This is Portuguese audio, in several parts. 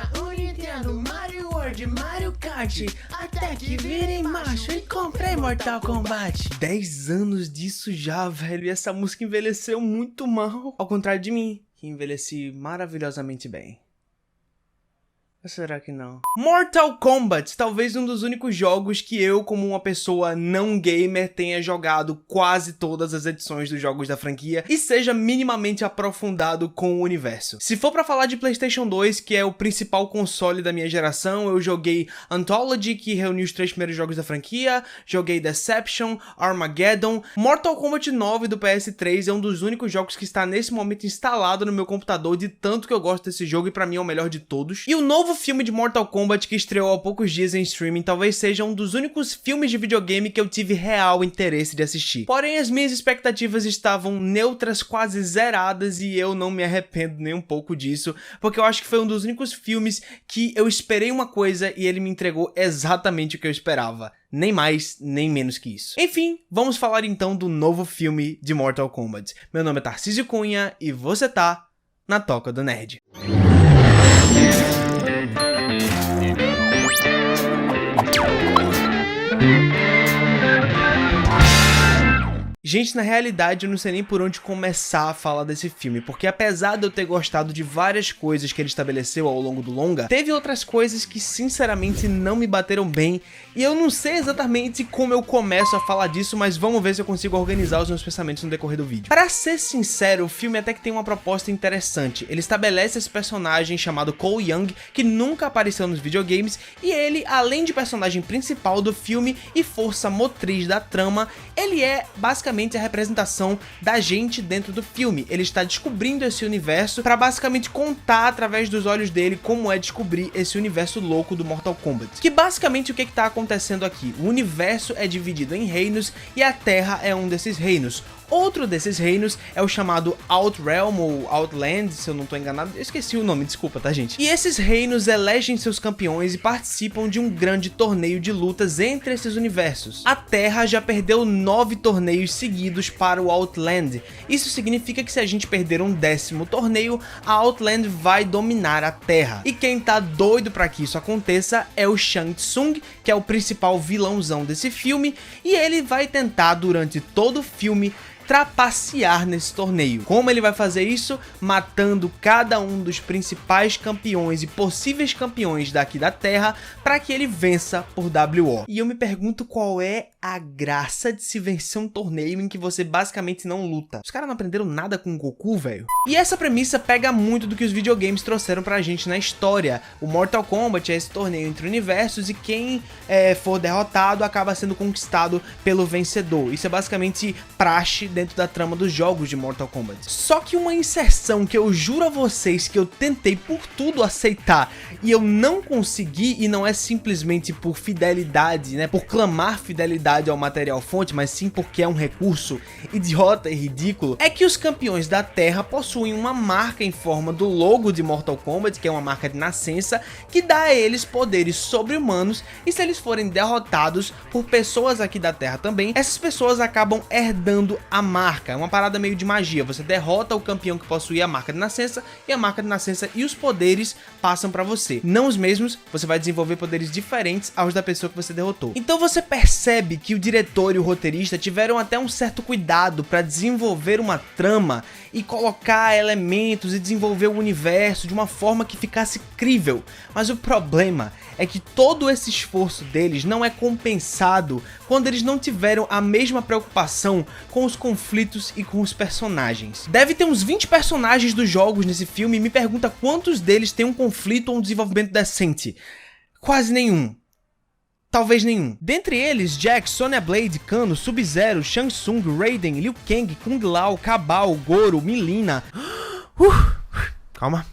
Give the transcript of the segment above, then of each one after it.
Zelda, o Nintendo, Mario World, Mario Kart, até que virei macho e comprei Mortal Kombat. 10 anos disso já, velho, e essa música envelheceu muito mal. Ao contrário de mim, que envelheci maravilhosamente bem. Ou será que não? Mortal Kombat, talvez um dos únicos jogos que eu, como uma pessoa não gamer, tenha jogado quase todas as edições dos jogos da franquia e seja minimamente aprofundado com o universo. Se for pra falar de PlayStation 2, que é o principal console da minha geração, eu joguei Anthology, que reuniu os 3 primeiros jogos da franquia, joguei Deception, Armageddon. Mortal Kombat 9 do PS3 é um dos únicos jogos que está nesse momento instalado no meu computador, de tanto que eu gosto desse jogo e pra mim é o melhor de todos. E o novo filme de Mortal Kombat que estreou há poucos dias em streaming talvez seja um dos únicos filmes de videogame que eu tive real interesse de assistir. Porém, as minhas expectativas estavam neutras, quase zeradas, e eu não me arrependo nem um pouco disso, porque eu acho que foi um dos únicos filmes que eu esperei uma coisa e ele me entregou exatamente o que eu esperava. Nem mais, nem menos que isso. Enfim, vamos falar então do novo filme de Mortal Kombat. Meu nome é Tarcísio Cunha e você tá na Toca do Nerd. Gente, na realidade eu não sei nem por onde começar a falar desse filme, porque apesar de eu ter gostado de várias coisas que ele estabeleceu ao longo do longa, teve outras coisas que sinceramente não me bateram bem, e eu não sei exatamente como eu começo a falar disso, mas vamos ver se eu consigo organizar os meus pensamentos no decorrer do vídeo. Para ser sincero, o filme até que tem uma proposta interessante. Ele estabelece esse personagem chamado Cole Young, que nunca apareceu nos videogames, e ele, além de personagem principal do filme e força motriz da trama, ele é basicamente a representação da gente dentro do filme. Ele está descobrindo esse universo para basicamente contar através dos olhos dele como é descobrir esse universo louco do Mortal Kombat. Que basicamente o que está acontecendo aqui? O universo é dividido em reinos e a Terra é um desses reinos. Outro desses reinos é o chamado Outrealm ou Outland, se eu não tô enganado, eu esqueci o nome, desculpa, tá, gente? E esses reinos elegem seus campeões e participam de um grande torneio de lutas entre esses universos. A Terra já perdeu 9 torneios seguidos para o Outland. Isso significa que se a gente perder um 10º torneio, a Outland vai dominar a Terra. E quem tá doido para que isso aconteça é o Shang Tsung, que é o principal vilãozão desse filme, e ele vai tentar durante todo o filme trapacear nesse torneio. Como ele vai fazer isso? Matando cada um dos principais campeões e possíveis campeões daqui da Terra para que ele vença por WO. E eu me pergunto qual é a graça de se vencer um torneio em que você basicamente não luta. Os caras não aprenderam nada com o Goku, velho? E essa premissa pega muito do que os videogames trouxeram pra gente na história. O Mortal Kombat é esse torneio entre universos e quem for derrotado acaba sendo conquistado pelo vencedor. Isso é basicamente praxe dentro da trama dos jogos de Mortal Kombat. Só que uma inserção que eu juro a vocês que eu tentei por tudo aceitar e eu não consegui, e não é simplesmente por fidelidade, né, por clamar fidelidade ao material fonte, mas sim porque é um recurso idiota e ridículo, é que os campeões da Terra possuem uma marca em forma do logo de Mortal Kombat, que é uma marca de nascença, que dá a eles poderes sobre-humanos, e se eles forem derrotados por pessoas aqui da Terra também, essas pessoas acabam herdando a marca. É uma parada meio de magia. Você derrota o campeão que possui a marca de nascença e a marca de nascença e os poderes passam pra você. Não os mesmos, você vai desenvolver poderes diferentes aos da pessoa que você derrotou. Então você percebe que o diretor e o roteirista tiveram até um certo cuidado pra desenvolver uma trama e colocar elementos e desenvolver o universo de uma forma que ficasse crível. Mas o problema é que todo esse esforço deles não é compensado quando eles não tiveram a mesma preocupação com os conflitos e com os personagens. Deve ter uns 20 personagens dos jogos nesse filme e me pergunta quantos deles têm um conflito ou um desenvolvimento decente. Quase nenhum. Talvez nenhum. Dentre eles, Jax, Sonya Blade, Kano, Sub-Zero, Shang Tsung, Raiden, Liu Kang, Kung Lao, Kabal, Goro, Mileena. Calma.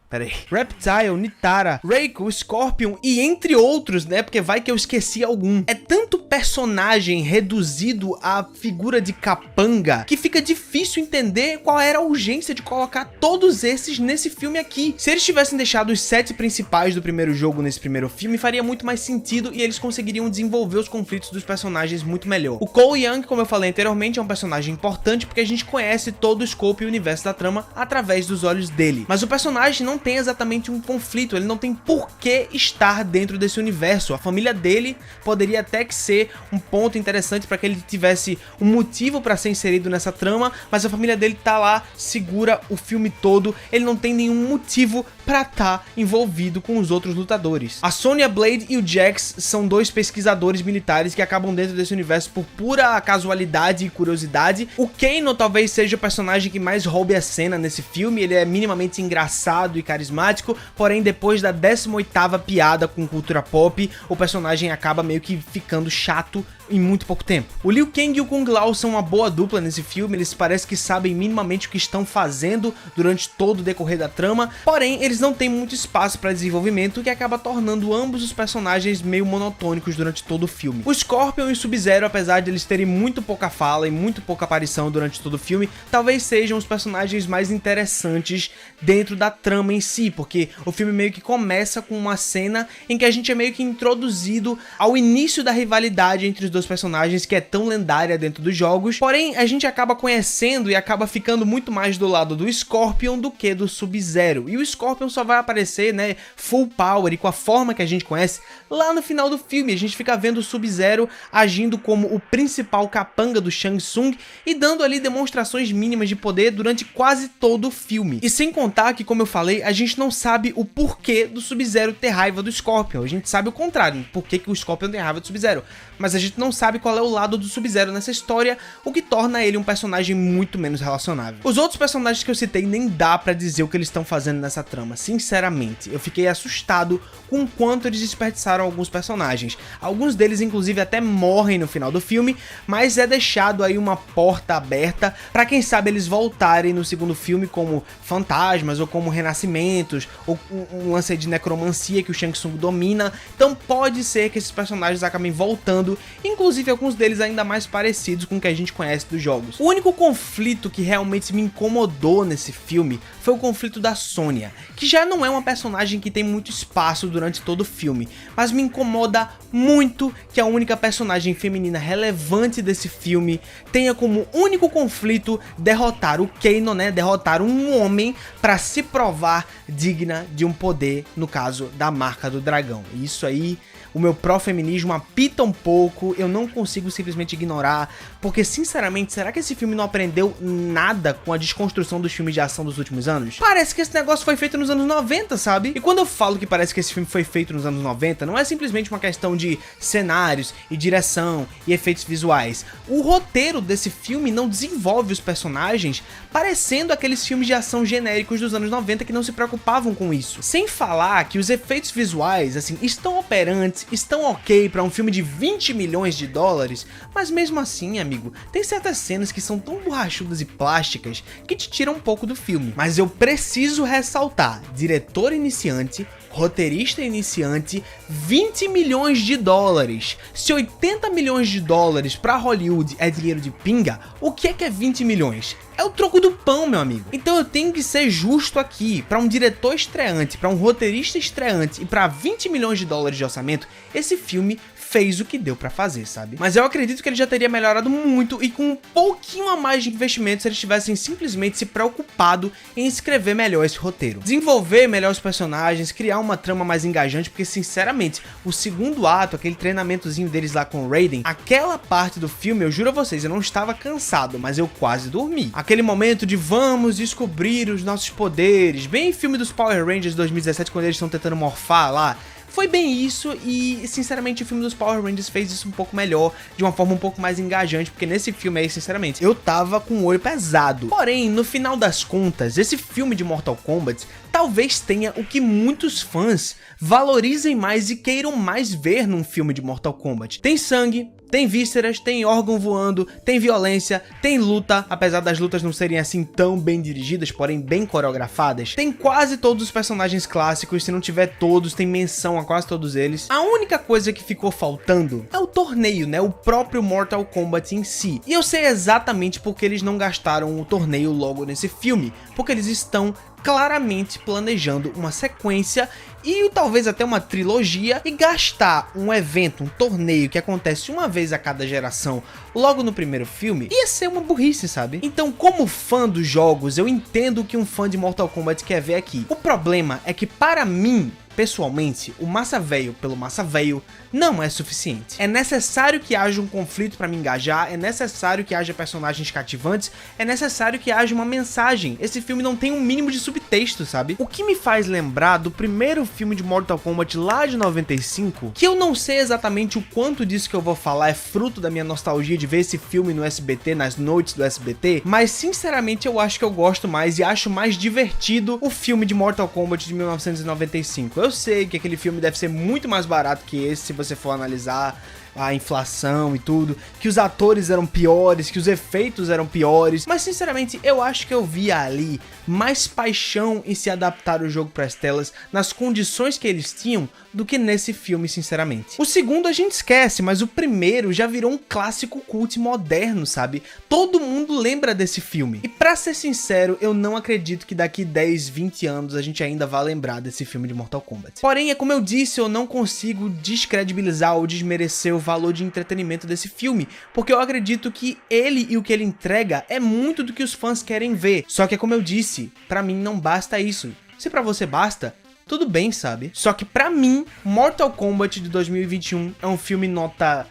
Pera aí. Reptile, Nitara, Reiko, Scorpion e entre outros, né? Porque vai que eu esqueci algum. É tanto personagem reduzido à figura de capanga que fica difícil entender qual era a urgência de colocar todos esses nesse filme aqui. Se eles tivessem deixado os 7 principais do primeiro jogo nesse primeiro filme, faria muito mais sentido e eles conseguiriam desenvolver os conflitos dos personagens muito melhor. O Cole Young, como eu falei anteriormente, é um personagem importante porque a gente conhece todo o scope e o universo da trama através dos olhos dele. Mas o personagem não tem exatamente um conflito, ele não tem por que estar dentro desse universo. A família dele poderia até que ser um ponto interessante para que ele tivesse um motivo para ser inserido nessa trama, mas a família dele tá lá, segura o filme todo, ele não tem nenhum motivo para estar envolvido com os outros lutadores. A Sonya Blade e o Jax são dois pesquisadores militares que acabam dentro desse universo por pura casualidade e curiosidade. O Kano talvez seja o personagem que mais roube a cena nesse filme, ele é minimamente engraçado e carismático, porém depois da 18ª piada com cultura pop, o personagem acaba meio que ficando chato em muito pouco tempo. O Liu Kang e o Kung Lao são uma boa dupla nesse filme, eles parecem que sabem minimamente o que estão fazendo durante todo o decorrer da trama, porém eles não têm muito espaço para desenvolvimento, o que acaba tornando ambos os personagens meio monotônicos durante todo o filme. O Scorpion e o Sub-Zero, apesar de eles terem muito pouca fala e muito pouca aparição durante todo o filme, talvez sejam os personagens mais interessantes dentro da trama em si, porque o filme meio que começa com uma cena em que a gente é meio que introduzido ao início da rivalidade entre os dois personagens, que é tão lendária dentro dos jogos, porém a gente acaba conhecendo e acaba ficando muito mais do lado do Scorpion do que do Sub-Zero, e o Scorpion só vai aparecer, né, full power e com a forma que a gente conhece lá no final do filme. A gente fica vendo o Sub-Zero agindo como o principal capanga do Shang Tsung e dando ali demonstrações mínimas de poder durante quase todo o filme. E sem contar que, como eu falei, a gente não sabe o porquê do Sub-Zero ter raiva do Scorpion, a gente sabe o contrário, por que o Scorpion tem raiva do Sub-Zero, mas a gente não sabe qual é o lado do Sub-Zero nessa história, o que torna ele um personagem muito menos relacionável. Os outros personagens que eu citei nem dá pra dizer o que eles estão fazendo nessa trama, sinceramente. Eu fiquei assustado com o quanto eles desperdiçaram alguns personagens. Alguns deles inclusive até morrem no final do filme, mas é deixado aí uma porta aberta pra quem sabe eles voltarem no segundo filme como fantasmas ou como renascimentos, ou um lance de necromancia que o Shang Tsung domina. Então pode ser que esses personagens acabem voltando, inclusive alguns deles ainda mais parecidos com o que a gente conhece dos jogos. O único conflito que realmente me incomodou nesse filme foi o conflito da Sonya, que já não é uma personagem que tem muito espaço durante todo o filme, mas me incomoda muito que a única personagem feminina relevante desse filme tenha como único conflito derrotar o Kano, né, derrotar um homem para se provar digna de um poder, no caso da marca do dragão. E isso aí, o meu pró-feminismo apita um pouco, eu não consigo simplesmente ignorar, porque sinceramente, será que esse filme não aprendeu nada com a desconstrução dos filmes de ação dos últimos anos? Parece que esse negócio foi feito nos anos 90, sabe? E quando eu falo que parece que esse filme foi feito nos anos 90, não é simplesmente uma questão de cenários e direção e efeitos visuais. O roteiro desse filme não desenvolve os personagens parecendo aqueles filmes de ação genéricos dos anos 90 que não se preocupavam com isso. Sem falar que os efeitos visuais, assim, estão operantes, estão ok pra um filme de 20 milhões de dólares, mas mesmo assim, amigo, tem certas cenas que são tão borrachudas e plásticas que te tiram um pouco do filme. Mas eu preciso ressaltar, diretor iniciante, roteirista iniciante, 20 milhões de dólares. Se 80 milhões de dólares pra Hollywood é dinheiro de pinga, o que é 20 milhões? É o troco do pão, meu amigo. Então eu tenho que ser justo aqui. Pra um diretor estreante, pra um roteirista estreante e pra 20 milhões de dólares de orçamento, esse filme fez o que deu pra fazer, sabe? Mas eu acredito que ele já teria melhorado muito e com um pouquinho a mais de investimento se eles tivessem simplesmente se preocupado em escrever melhor esse roteiro. Desenvolver melhor os personagens, criar uma trama mais engajante, porque sinceramente, o segundo ato, aquele treinamentozinho deles lá com o Raiden, aquela parte do filme, eu juro a vocês, eu não estava cansado, mas eu quase dormi. Aquele momento de vamos descobrir os nossos poderes, bem filme dos Power Rangers 2017, quando eles estão tentando morfar lá, foi bem isso e, sinceramente, o filme dos Power Rangers fez isso um pouco melhor, de uma forma um pouco mais engajante, porque nesse filme aí, sinceramente, eu tava com o olho pesado. Porém, no final das contas, esse filme de Mortal Kombat talvez tenha o que muitos fãs valorizem mais e queiram mais ver num filme de Mortal Kombat. Tem sangue, tem vísceras, tem órgão voando, tem violência, tem luta, apesar das lutas não serem assim tão bem dirigidas, porém bem coreografadas. Tem quase todos os personagens clássicos, se não tiver todos, tem menção a quase todos eles. A única coisa que ficou faltando é o torneio, né? O próprio Mortal Kombat em si. E eu sei exatamente porque eles não gastaram o torneio logo nesse filme, porque eles estão claramente planejando uma sequência e talvez até uma trilogia, e gastar um evento, um torneio que acontece uma vez a cada geração logo no primeiro filme, ia ser uma burrice, sabe? Então, como fã dos jogos, eu entendo o que um fã de Mortal Kombat quer ver aqui. O problema é que, para mim, pessoalmente, o massa velho pelo massa velho não é suficiente. É necessário que haja um conflito para me engajar, é necessário que haja personagens cativantes, é necessário que haja uma mensagem. Esse filme não tem um mínimo de subtexto, sabe? O que me faz lembrar do primeiro filme de Mortal Kombat lá de 95, que eu não sei exatamente o quanto disso que eu vou falar é fruto da minha nostalgia de ver esse filme no SBT, nas noites do SBT, mas sinceramente eu acho que eu gosto mais e acho mais divertido o filme de Mortal Kombat de 1995. Eu sei que aquele filme deve ser muito mais barato que esse, se você for analisar a inflação e tudo, que os atores eram piores, que os efeitos eram piores, mas sinceramente eu acho que eu vi ali mais paixão em se adaptar o jogo para as telas nas condições que eles tinham do que nesse filme, sinceramente. O segundo a gente esquece, mas o primeiro já virou um clássico cult moderno, sabe? Todo mundo lembra desse filme. E pra ser sincero, eu não acredito que daqui 10, 20 anos a gente ainda vá lembrar desse filme de Mortal Kombat. Porém, é como eu disse, eu não consigo descredibilizar ou desmerecer o valor de entretenimento desse filme, porque eu acredito que ele e o que ele entrega é muito do que os fãs querem ver. Só que é como eu disse, pra mim não basta isso. Se pra você basta, tudo bem, sabe? Só que pra mim, Mortal Kombat de 2021 é um filme nota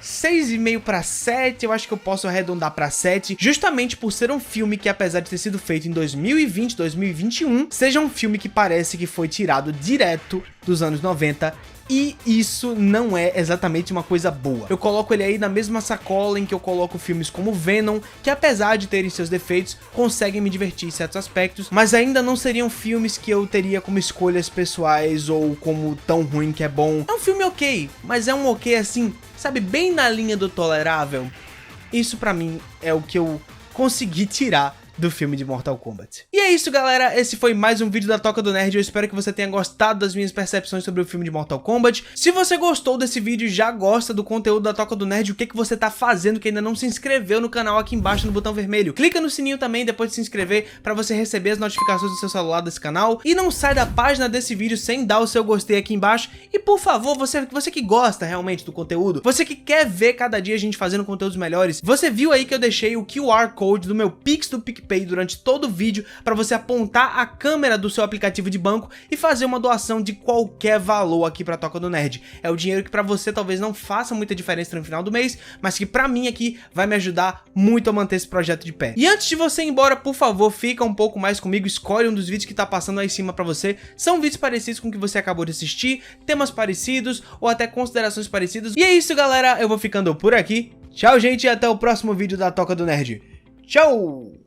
6,5 para 7, eu acho que eu posso arredondar para 7, justamente por ser um filme que, apesar de ter sido feito em 2020, 2021, seja um filme que parece que foi tirado direto dos anos 90, e isso não é exatamente uma coisa boa. Eu coloco ele aí na mesma sacola em que eu coloco filmes como Venom, que apesar de terem seus defeitos, conseguem me divertir em certos aspectos, mas ainda não seriam filmes que eu teria como escolhas pessoais ou como tão ruim que é bom. É um filme ok, mas é um ok assim, sabe, bem na linha do tolerável. Isso pra mim é o que eu consegui tirar do filme de Mortal Kombat. E é isso, galera, esse foi mais um vídeo da Toca do Nerd. Eu espero que você tenha gostado das minhas percepções sobre o filme de Mortal Kombat. Se você gostou desse vídeo e já gosta do conteúdo da Toca do Nerd, o que você tá fazendo que ainda não se inscreveu no canal aqui embaixo no botão vermelho? Clica no sininho também depois de se inscrever para você receber as notificações do seu celular desse canal. E não sai da página desse vídeo sem dar o seu gostei aqui embaixo. E por favor, você que gosta realmente do conteúdo, você que quer ver cada dia a gente fazendo conteúdos melhores, você viu aí que eu deixei o QR Code do meu Pix do PicPay durante todo o vídeo para você apontar a câmera do seu aplicativo de banco e fazer uma doação de qualquer valor aqui para a Toca do Nerd. É o dinheiro que para você talvez não faça muita diferença no final do mês, mas que para mim aqui vai me ajudar muito a manter esse projeto de pé. E antes de você ir embora, por favor, fica um pouco mais comigo, escolhe um dos vídeos que tá passando aí em cima para você. São vídeos parecidos com o que você acabou de assistir, temas parecidos ou até considerações parecidas. E é isso, galera, eu vou ficando por aqui. Tchau, gente, e até o próximo vídeo da Toca do Nerd. Tchau!